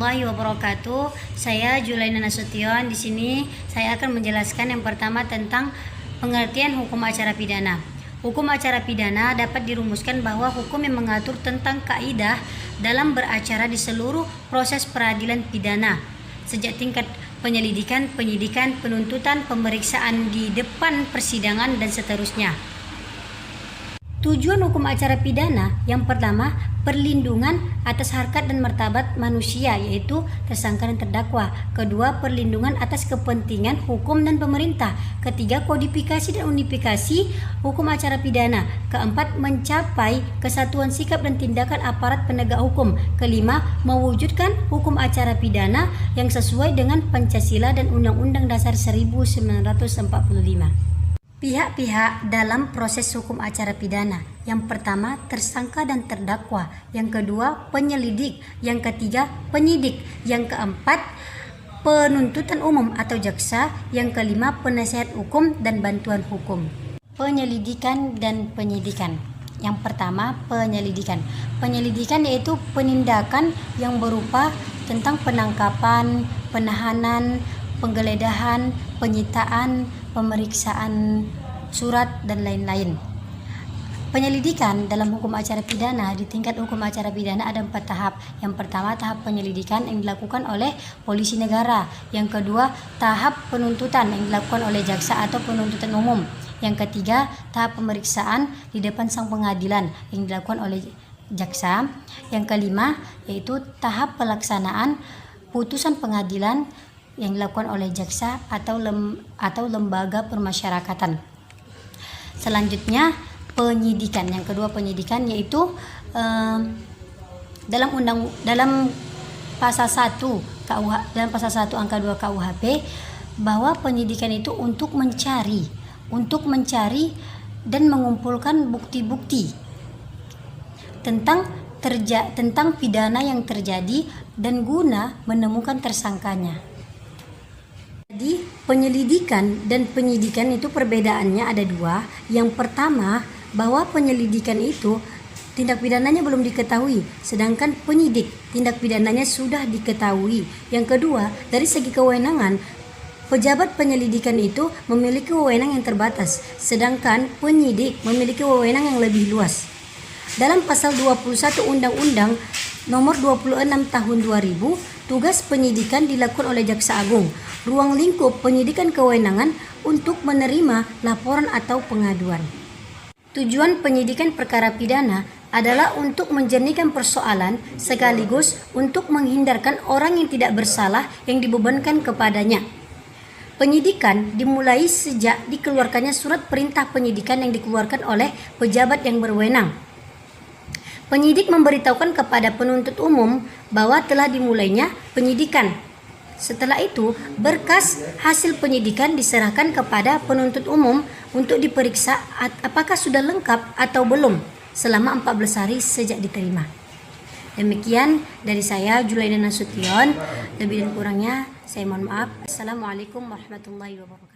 warahmatullahi wabarakatuh. Saya Julaina Nasution. Di sini saya akan menjelaskan yang pertama tentang pengertian hukum acara pidana. Hukum acara pidana dapat dirumuskan bahwa hukum yang mengatur tentang kaidah dalam beracara di seluruh proses peradilan pidana, sejak tingkat penyelidikan, penyidikan, penuntutan, pemeriksaan di depan persidangan, dan seterusnya. Tujuan hukum acara pidana yang pertama, perlindungan atas harkat dan martabat manusia, yaitu tersangka dan terdakwa. Kedua, perlindungan atas kepentingan hukum dan pemerintah. Ketiga, kodifikasi dan unifikasi hukum acara pidana. Keempat, mencapai kesatuan sikap dan tindakan aparat penegak hukum. Kelima, mewujudkan hukum acara pidana yang sesuai dengan Pancasila dan Undang-Undang Dasar 1945. Pihak-pihak dalam proses hukum acara pidana. Yang pertama, tersangka dan terdakwa. Yang kedua, penyelidik. Yang ketiga, penyidik. Yang keempat, penuntutan umum atau jaksa. Yang kelima, penasihat hukum dan bantuan hukum. Penyelidikan dan penyidikan. Yang pertama, penyelidikan. Penyelidikan yaitu penindakan yang berupa tentang penangkapan, penahanan, penggeledahan, penyitaan, pemeriksaan surat, dan lain-lain. Penyelidikan dalam hukum acara pidana, di tingkat hukum acara pidana ada 4 tahap. Yang pertama, tahap penyelidikan yang dilakukan oleh polisi negara. Yang kedua, tahap penuntutan yang dilakukan oleh jaksa atau penuntutan umum. Yang ketiga, tahap pemeriksaan di depan sang pengadilan yang dilakukan oleh jaksa. Yang kelima, yaitu tahap pelaksanaan putusan pengadilan yang dilakukan oleh jaksa atau lembaga permasyarakatan. Selanjutnya, penyidikan. Yang kedua, penyidikan yaitu dalam pasal 1 angka 2 KUHP, bahwa penyidikan itu untuk mencari dan mengumpulkan bukti-bukti tentang pidana yang terjadi dan guna menemukan tersangkanya. Jadi penyelidikan dan penyidikan itu perbedaannya ada 2. Yang pertama, bahwa penyelidikan itu tindak pidananya belum diketahui, sedangkan penyidik tindak pidananya sudah diketahui. Yang kedua, dari segi kewenangan, pejabat penyelidikan itu memiliki wewenang yang terbatas, sedangkan penyidik memiliki wewenang yang lebih luas. Dalam pasal 21 Undang-Undang Nomor 26 Tahun 2000, tugas penyidikan dilakukan oleh Jaksa Agung. Ruang lingkup penyidikan kewenangan untuk menerima laporan atau pengaduan. Tujuan penyidikan perkara pidana adalah untuk menjernihkan persoalan sekaligus untuk menghindarkan orang yang tidak bersalah yang dibebankan kepadanya. Penyidikan dimulai sejak dikeluarkannya surat perintah penyidikan yang dikeluarkan oleh pejabat yang berwenang. Penyidik memberitahukan kepada penuntut umum bahwa telah dimulainya penyidikan. Setelah itu, berkas hasil penyidikan diserahkan kepada penuntut umum untuk diperiksa apakah sudah lengkap atau belum selama 14 hari sejak diterima. Demikian dari saya, Julaina Nasution. Lebih dan kurangnya saya mohon maaf. Assalamualaikum warahmatullahi wabarakatuh.